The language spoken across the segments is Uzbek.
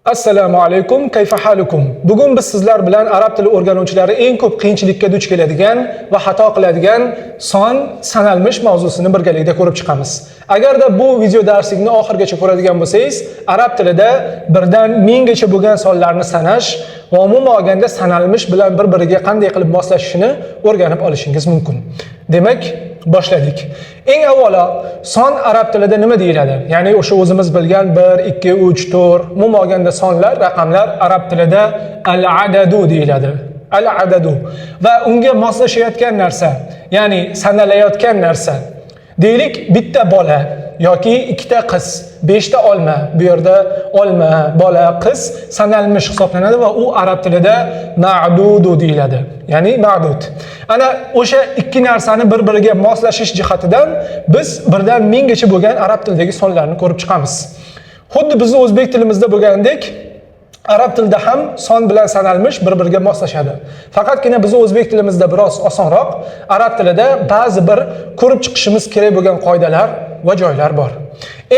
Assalomu alaykum, kayfa halukum? Bugun biz sizlar bilan arab tili o'rganuvchilari eng ko'p qiyinchilikka duch keladigan va xato qiladigan son sanalmish mavzusini birgalikda ko'rib chiqamiz. Agarda bu video darslikni oxirigacha ko'radigan bo'lsangiz, arab tilida birdan 1000 gacha bo'lgan sonlarni sanash va umuman olganda sanalmish bilan bir-biriga qanday qilib moslashishini o'rganib olishingiz mumkin. Demak, boshladik. Eng avvalo, son arab tilida nima deyiladi? Ya'ni o'sha o'zimiz bilgan 1, 2, 3, 4, umuman olganda sonlar, raqamlar arab tilida al-adadu deyiladi. Al-adadu va unga moslashayotgan narsa, ya'ni sanalayotgan narsa. Deylik, bitta bola yoki ikkita qiz, 5 ta olma, bu yerda olma, bola, qiz sanalmish hisoblanadi va u arab tilida ma'dudu deyiladi. Ya'ni ma'dud. Ana o'sha ikki narsani bir-biriga moslashish jihatidan biz birdan 1000 gacha bo'lgan arab tilidagi sonlarni ko'rib chiqamiz. Xuddi bizning o'zbek tilimizda bo'lgandek, arab tilida ham son bilan sanalmish bir-biriga moslashadi. Faqatgina bizning o'zbek tilimizda biroz osonroq, arab tilida ba'zi bir ko'rib chiqishimiz kerak bo'lgan qoidalar va joylar bor.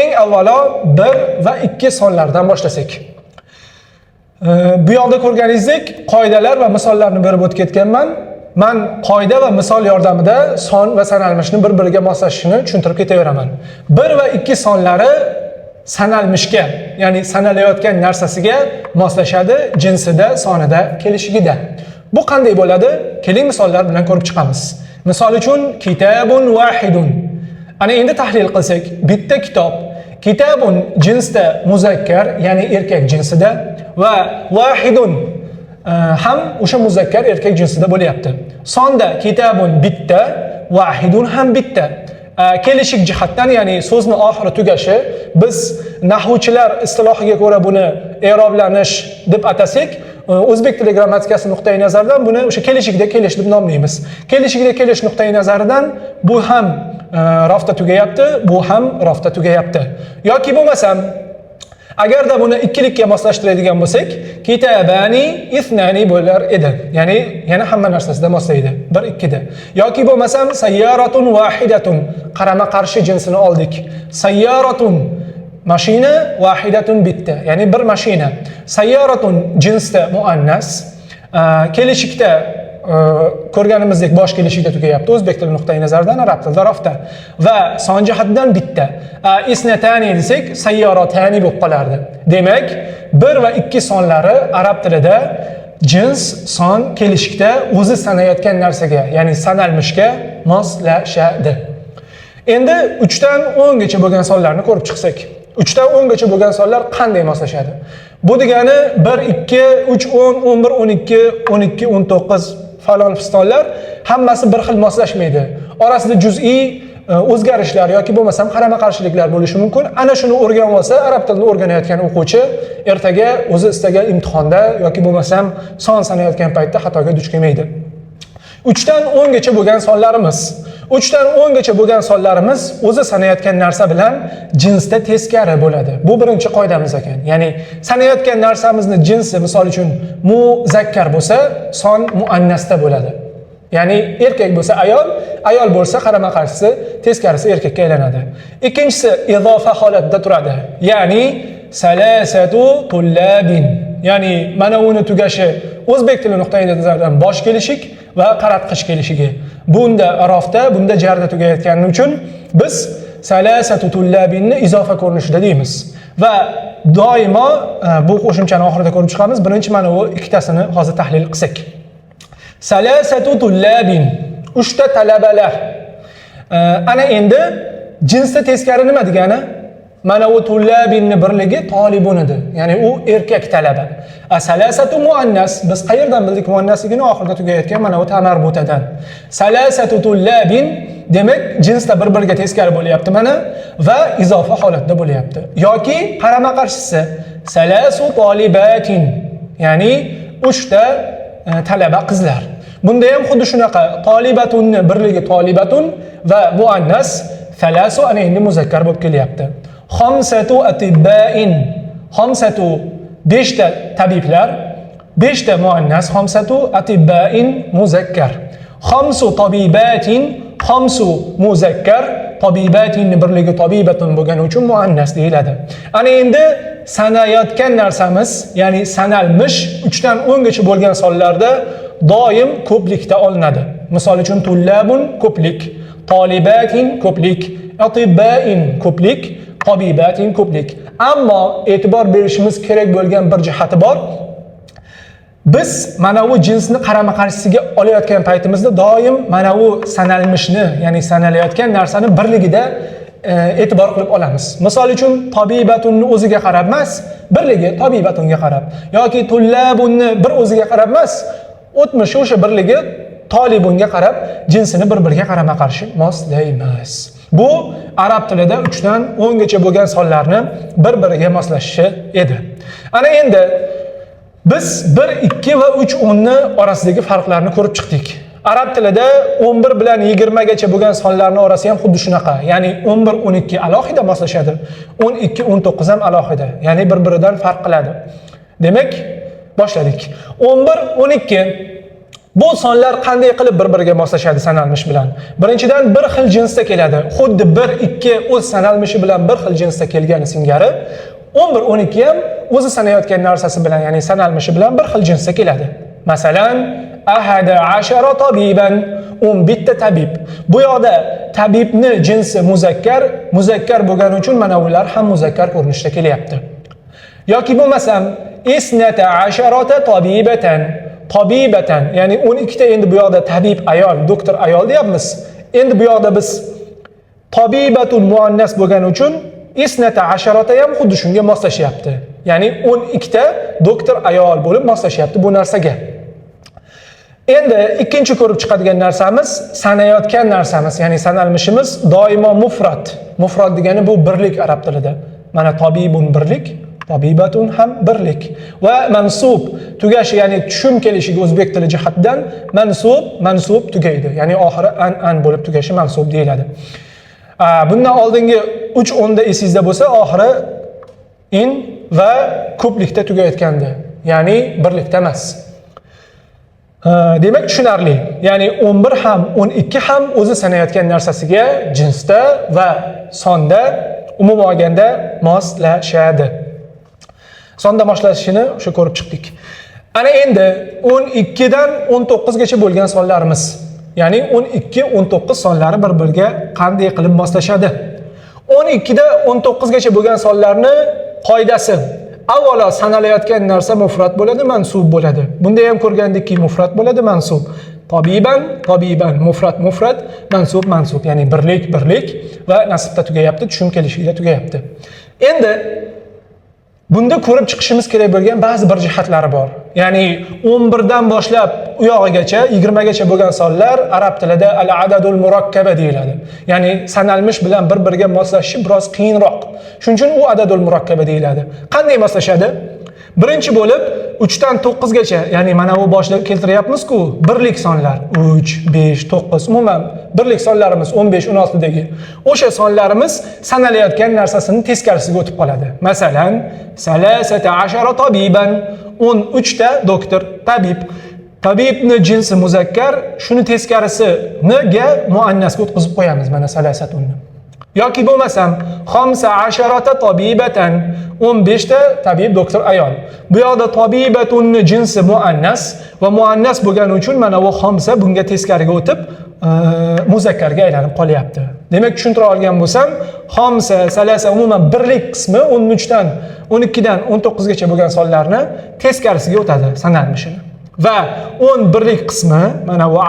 Eng avvalo 1 va 2 sonlardan boshlasak. Bu yoqda ko'rganingizdek, qoidalar va misollarni berib o'tib ketganman. Men qoida va misol yordamida son va sanalmishni bir-biriga moslashishini tushuntirib ketaveraman. 1 va 2 sonlari sanalmishga, ya'ni sanalayotgan narsasiga moslashadi, jinsida, sonida, kelishigida. Bu qanday bo'ladi? Keling misollar bilan ko'rib chiqamiz. Misol uchun kitabun wahidun. Ana endi tahlil qilsak, bitta kitob. Kitabun jinsda muzakkar, ya'ni erkak jinsida va wahidun ham o'sha muzakkar erkak jinsida bo'lyapti. Sonda kitabun bitta, wahidun ham bitta. Kelishik jihatdan, ya'ni so'zni oxiri tugashi, biz nahvchilar istilohiga ko'ra buni i'roblanish deb atasak, o'zbek tili grammatikasi nuqtai nazaridan buni o'sha kelishikda kelish deb nomlaymiz. Kelishikda kelish nuqtai nazaridan bu ham rafda tugayapti, bu ham rafda tugayapti. Yoki bo'lmasam, agarda buni ikkilikka moslashtiradigan bo'lsak, kitabani ithnani bo'lar edi. Ya'ni yana hamma narsasida moslaydi. 1-2 da. Yoki bo'lmasam sayyaratun wahidatun, qarama-qarshi jinsini oldik. Sayyaratun mashina, wahidatun bitta, ya'ni bir mashina. Sayyaratun jinsda muannas, kelishikda ko'rganimizdek bosh kelishikda tugayapti o'zbek tili nuqtai nazaridan, arab tilida rafda va son jihatidan bitta. Isnatani desak sayyaratani bo'lib qolardi. Demak, 1 va 2 sonlari arab tilida jins, son, kelishikda o'zi sanayotgan narsaga, ya'ni sanalmishga moslashadi. Endi 3 dan 10 gacha bo'lgan sonlarni ko'rib chiqsak, 3 dan 10 gacha bo'lgan sonlar qanday moslashadi? Bu degani 1, 2, 3, 10, 11, 12, 12, 19 falon pistonlar hammasi bir xil moslashmaydi. Orasida juz'iy o'zgarishlar yoki bo'lmasam qarama-qarshiliklar bo'lishi mumkin. Ana shuni o'rganib olsa, arab tilini o'rganayotgan o'quvchi ertaga o'zi istagan imtihonda yoki bo'lmasam son sanayotgan paytda xatoga duch kelmaydi. 3 dan 10 gacha bo'lgan sonlarimiz. 3 dan 10 gacha bo'lgan sonlarimiz o'zi sanayotgan narsa bilan jinsda teskari bo'ladi. Bu birinchi qoidamiz ekan. Ya'ni sanayotgan narsamizni jinsi, misol uchun muzakkar bo'lsa, son muannasda bo'ladi. Ya'ni erkak bo'lsa ayol, ayol bo'lsa qarama-qarshisi teskarisi erkakka aylanadi. Ikkinchisi izofa holatda turadi. Ya'ni salasatu tullabin. Ya'ni mana uni tugashi o'zbek tili nuqtai nazaridan bosh kelishik va qaratqish kelishigi. Bunda rafda, bunda jarda tugayotgani uchun biz salasatu tullabinni izofa ko'rinishida deymiz. Va doimo bu qo'shimchani oxirida ko'rib chiqamiz. Birinchi mana bu ikkitasini hozir tahlil qilsak. Salasatu tullabin, 3 ta talabalar. Ana endi jinsda teskari nima degani? Mana u tullabinni birligi talibun edi. Ya'ni u erkak talaba. Salasatu muannas, biz qayerdan bildik muannasligini? Oxirida tugayotgan mana u tamarbutadan. Salasatu tullabin demak jinsda bir-biriga teskari bo'lyapti mana va izofa holatda bo'lyapti. Yoki qarama-qarshisi salasu talibatin, ya'ni 3 ta talaba qizlar. Bunda ham xuddi shunaqa, talibatunni birligi talibatun va muannas, salasu ana endi muzakkar bo'lib kelyapti. Khamsatu atibbain, khamsatu 5 ta tabiblar, 5 ta muannas, khamsatu atibbain muzakkar. Khamsu tabibatin, khamsu muzakkar, tabibatin birligi tabibatun bo'lgani uchun muannas deyiladi. Ana endi sanayotgan narsamiz, ya'ni sanalmish 3 dan 10 gacha bo'lgan sonlarda doim ko'plikda olinadi. Misol uchun tullabun ko'plik, tolibatin ko'plik, atibbain ko'plik, tabibatin ko'plik. Ammo e'tibor berishimiz kerak bo'lgan bir jihati bor. Biz mana bu jinsni qarama-qarshisiga olayotgan paytimizda doim mana bu sanalmishni, ya'ni sanalayotgan narsani birligida e'tibor qilib olamiz. Misol uchun tabibatunni o'ziga qarab emas, birligi tabibatunga qarab, yoki tullabunni bir o'ziga qarab emas, o'tmishi o'sha birligi tolibunga qarab jinsini bir-biriga qarama-qarshi moslaymiz. Bu arab tilida 3 dan 10 gacha bo'lgan sonlarni bir-biriga moslashishi edi. Ana endi biz 1, 2 va 3 o'nni orasidagi farqlarni ko'rib chiqdik. Arab tilida 11 bilan 20 gacha bo'lgan sonlarning orasi ham xuddi shunaqa. Ya'ni 11, 12 alohida moslashadi. 12, 19 ham alohida. Ya'ni bir-biridan farq qiladi. Demak, boshladik. 11, 12 bu sonlar qanday qilib bir-biriga moslashadi sanalmish bilan? Birinchidan bir xil jinsda keladi. Xuddi 1, 2 o'z sanalmishi bilan bir xil jinsda kelgani singari 11, 12 ham o'zi sanayotgan narsasi bilan, ya'ni sanalmishi bilan bir xil jinsda keladi. Masalan, ahada ashara tabiban, 11 ta tabib. Bu yoqda tabibni jinsi muzakkar bo'lgani uchun mana ular ham muzakkar ko'rinishda kelyapti. Yoki bo'lmasam, isnata asharata tabibatan, ya'ni 12 ta endi bu yoqda tabib ayol, doktor ayol deyapmiz. Endi bu yoqda biz tabibatun muannas bo'lgani uchun isnata asharata ham xuddi shunga moslashyapti. Ya'ni 12 ta doktor ayol bo'lib moslashyapti bu narsaga. Endi ikkinchi ko'rib chiqadigan narsamiz sanayotgan narsamiz, ya'ni sanalmishimiz doimo mufrat. Mufrat degani bu birlik arab tilida. Mana tabibun birlik, tabibatun ham birlik. Va mansub tugashi, ya'ni tushum kelishiga o'zbek tili jihatdan mansub tugaydi. Ya'ni oxiri an bo'lib tugashi mansub deyiladi. Bundan oldingi 3 o'nda esingizda bo'lsa, oxiri in va ko'plikda tugayotgandi. Ya'ni birlikda emas. Demak tushunarli. Ya'ni 11 ham 12 ham o'zi sanayotgan narsasiga jinsda va sonda umuman olganda moslashadi. Sonda moslashishini o'sha ko'rib chiqdik. Ana endi 12 dan 19 gacha bo'lgan sonlarimiz. Ya'ni 12, 19 sonlari bir-biriga qanday qilib moslashadi? 12 da 19 gacha bo'lgan sonlarni qoidasi. Avvalo sanalayotgan narsa mufrat bo'ladi, mansub bo'ladi. Bunda ham ko'rgandikki mufrat bo'ladi, mansub. Tabiban, mufrat, mansub, ya'ni birlik va nasbda tugayapti, tushum kelishida tugayapti. Endi bunda ko'rib chiqishimiz kerak bo'lgan ba'zi bir jihatlari bor. Ya'ni 11 dan boshlab u yog'igacha 20 gacha bo'lgan sonlar arab tilida al-adadul murakkaba deyiladi. Ya'ni sanalmish bilan bir-biriga moslashishi biroz qiyinroq. Shuning uchun u adadul murakkaba deyiladi. Qanday moslashadi? Birinchi bo'lib 3 dan 9 gacha, ya'ni mana bu boshda keltiryapmiz-ku, birlik sonlar 3, 5, 9, umuman birlik sonlarimiz 15, 16 dagi. O'sha sonlarimiz sanalayotgan narsasini teskarisiga o'tib qoladi. Masalan, salasata ashara tabiban, 13 ta doktor, tabib. Tabibni jinsi muzakkar, shuni teskarisiga muannasga o'tkazib qo'yamiz, mana salasatunni. Yoki bo'lmasam, 15 tabibatan, 15 ta tabib doktor ayol. Bu yoqda tabibatunni jinsi muannas va muannas bo'lgani uchun mana bu 5 bunga teskariga o'tib muzakkarga aylanib qolyapti. Demak, tushuntira olgan bo'lsam, 5, salasa umuman birlik qismi 13 dan 12 dan 19 gacha bo'lgan sonlarni teskarisiga o'tadi sanalmishini. Va 11lik qismi mana bu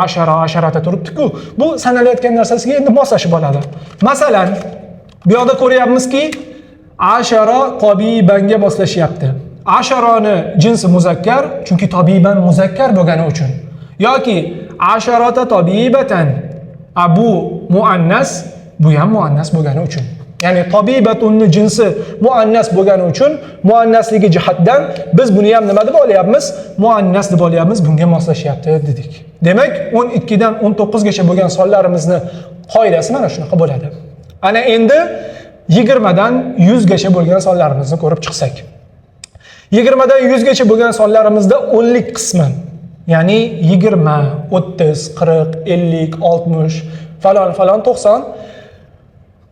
asharata turibdi-ku, bu sanalayotgan narsasiga endi moslashib oladi. Masalan, bu yoqda ko'ryapmizki, ashara tabibanga moslashyapti. Asharoni jinsi muzakkar, chunki tabiban muzakkar bo'lgani uchun. Yoki asharata tabibatan, bu muannas, bu ham muannas bo'lgani uchun. Ya'ni tabibatunni jinsi muannas bo'lgani uchun muannasligi jihatdan biz buni ham nima deb olyapmiz? Muannas deb olyapmiz, bunga moslashyapti dedik. Demak, 12 dan 19 gacha bo'lgan sonlarimizni qoidasi mana shunaqa bo'ladi. Ana endi 20 dan 100 gacha bo'lgan sonlarimizni ko'rib chiqsak. 20 dan 100 gacha bo'lgan sonlarimizda 10lik qismi, ya'ni 20, 30, 40, 50, 60 falon 90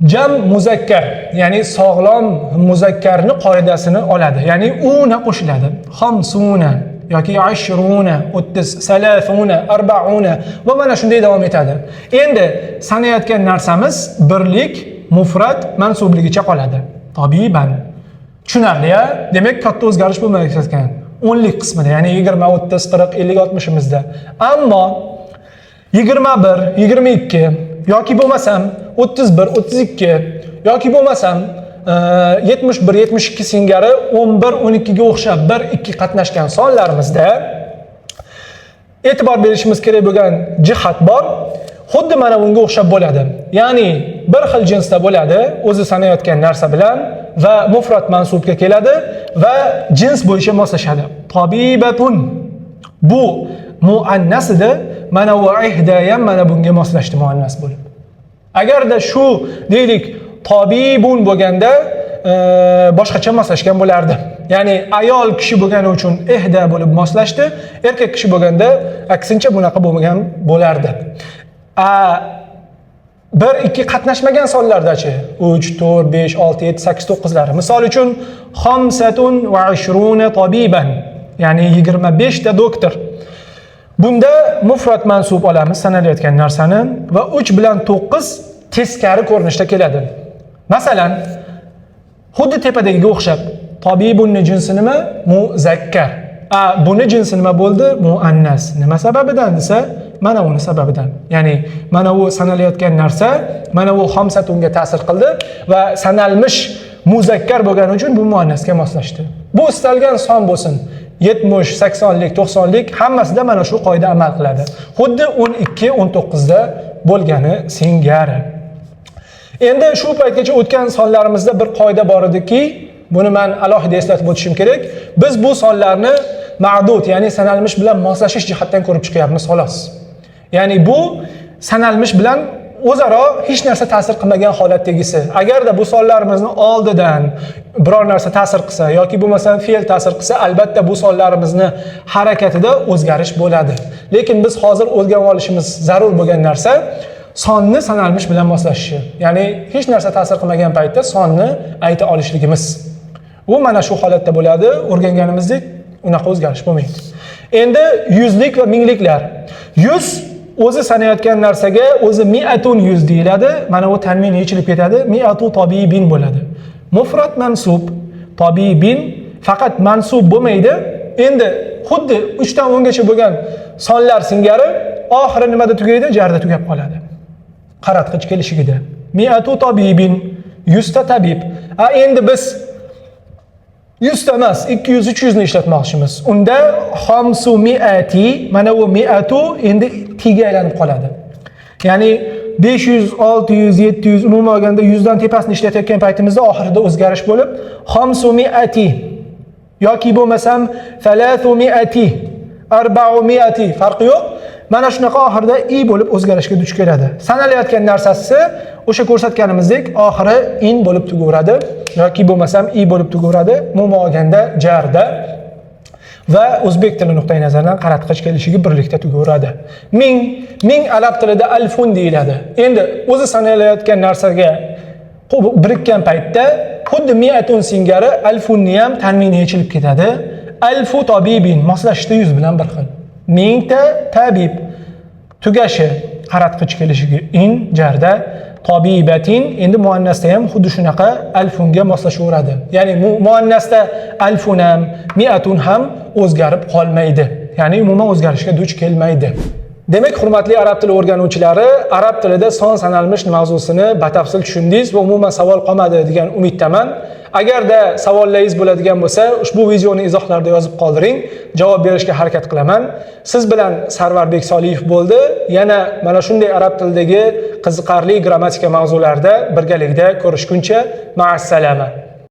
Jam muzakkar, ya'ni sog'lom muzakkarni qoidasini oladi. Ya'ni una qo'shiladi. Xamsuna yoki 20, 30, 30, 40 va mana shunday davom etadi. Endi sanayotgan narsamiz birlik, mufrat, mansubligicha qoladi. Tabiban. Tushunarli-a? Demak, katta o'zgarish bo'lmaydi ekan. O'nlik qismida, ya'ni 20, 30, 40, 50, 60imizda. Ammo 21, 22 yoki bo'lmasam 31, 32 yoki bo'lmasam 71, 72 singari 11, 12 ga o'xshab 1, 2 qatnashgan sonlarimizda e'tibor berishimiz kerak bo'lgan jihat bor. Xuddi mana bunga o'xshab bo'ladi. Ya'ni bir xil jinsda bo'ladi, o'zi sanayotgan narsa bilan va mufrat mansubga keladi va jins bo'yicha moslashadi. Tabibatun bu muannas edi, mana va ihdayam mana bunga moslashdi muannas bo'lib. Agarda shu deylik tabibun bo'lganda boshqacha moslashgan bo'lardi. Ya'ni ayol kishi bo'lgani uchun ihda bo'lib moslashdi, erkak kishi bo'lganda aksincha bunaqa bo'lmagan bo'lardi. 1, 2 qatnashmagan sonlardachi 3, 4, 5, 6, 7, 8, 9lari. Misol uchun 25 tabiban, ya'ni 25 ta doktor. Bunda mufrat mansub olamiz sanalayotgan narsani va 3 bilan 9 teskari ko'rinishda keladi. Masalan, xuddi tepadagiga o'xshab, tabibunni jinsi nima? Muzakkar. Buni jinsi nima bo'ldi? Muannas. Nima sababidan desa, mana uni sababidan. Ya'ni mana u sanalayotgan narsa, mana u xamsatunga ta'sir qildi va sanalmish muzakkar bo'lgani uchun bu muannasga moslashdi. Bu istalgan son bo'lsin. 70, 80lik, 90lik hammasida mana shu qoida amal qiladi. Xuddi 12, 19da bo'lgani singari. Endi shu paytgacha o'tgan sonlarimizda bir qoida bor ediki, buni men alohida eslatib o'tishim kerak. Biz bu sonlarni ma'dud, ya'ni sanalmish bilan moslashish jihatdan ko'rib chiqyapmiz xolos. Ya'ni bu sanalmish bilan o'zaro hech narsa ta'sir qilmagan holatdagisi. Agarda bu sonlarimizni oldidan biror narsa ta'sir qilsa yoki bo'lmasa fe'l ta'sir qilsa, albatta bu sonlarimizni harakatida o'zgarish bo'ladi. Lekin biz hozir o'rganib olishimiz zarur bo'lgan narsa sonni sanalmish bilan moslashishi. Ya'ni hech narsa ta'sir qilmagan paytda sonni ayta olishligimiz. Bu mana shu holatda bo'ladi. O'rganganimizdek unaqa o'zgarish bo'lmaydi. Endi yuzlik va mingliklar. 100 o'zi sanayotgan narsaga o'zi mi'atun 100 deyiladi. Mana bu tanmin yechilib ketadi. Mi'atu tabibin bo'ladi. Mufrat mansub tabibin faqat mansub bo'lmaydi. Endi xuddi 3 dan 10 gacha bo'lgan sonlar singari oxiri nimada tugaydi? Jarda tugab qoladi. Qaratqich kelishigida. Mi'atu tabibin 100 ta tabib. Endi biz 100 ta emas, 200, 300 ni ishlatmoqchimiz. Unda xamsu mi'ati, mana bu mi'atu endi tiga aylanib qoladi. Ya'ni 500, 600, 700 umuman olganda 100 dan tepasini ishlatayotgan paytimizda oxirida o'zgarish bo'lib, xamsu mi'ati yoki bo'lmasam 300, 400 farqi yo'q. Mana shunaqa oxirida i bo'lib o'zgarishga duch keladi. Sanalayotgan narsasi o'sha ko'rsatganimizdek oxiri in bo'lib tugaveradi yoki bo'lmasam i bo'lib tugaveradi. Umuman olganda jarda va o'zbek tili nuqtai nazaridan qaratqich kelishigi birlikda tugaveradi. Ming arab tilida alfun deyiladi. Endi o'zi sanalayotgan narsaga birikkan paytda xuddi mi'atun singari alfunni ham tanmini yechilib ketadi. Alfu tabibin moslashishda 100 bilan bir xil. Mingta tabib tugashi qaratqich kelishigi in jarda tabibatin endi muannasda ham xuddi shunaqa alfunga moslashaveradi. Ya'ni muannasda alfun ham mi'atun ham o'zgarib qolmaydi. Ya'ni umuman o'zgarishga duch kelmaydi. Demak, hurmatli arab tili o'rganuvchilari, arab tilida son sanalmish mavzusini batafsil tushundingiz va umuman savol qolmadi degan umiddaman. Agarda savollaringiz bo'ladigan bo'lsa, ushbu videoni izohlarda yozib qoldiring, javob berishga harakat qilaman. Siz bilan Sarvarbek Soliyev bo'ldi. Yana mana shunday arab tilidagi qiziqarli grammatika mavzularida birgalikda ko'rishguncha, ma'assalama.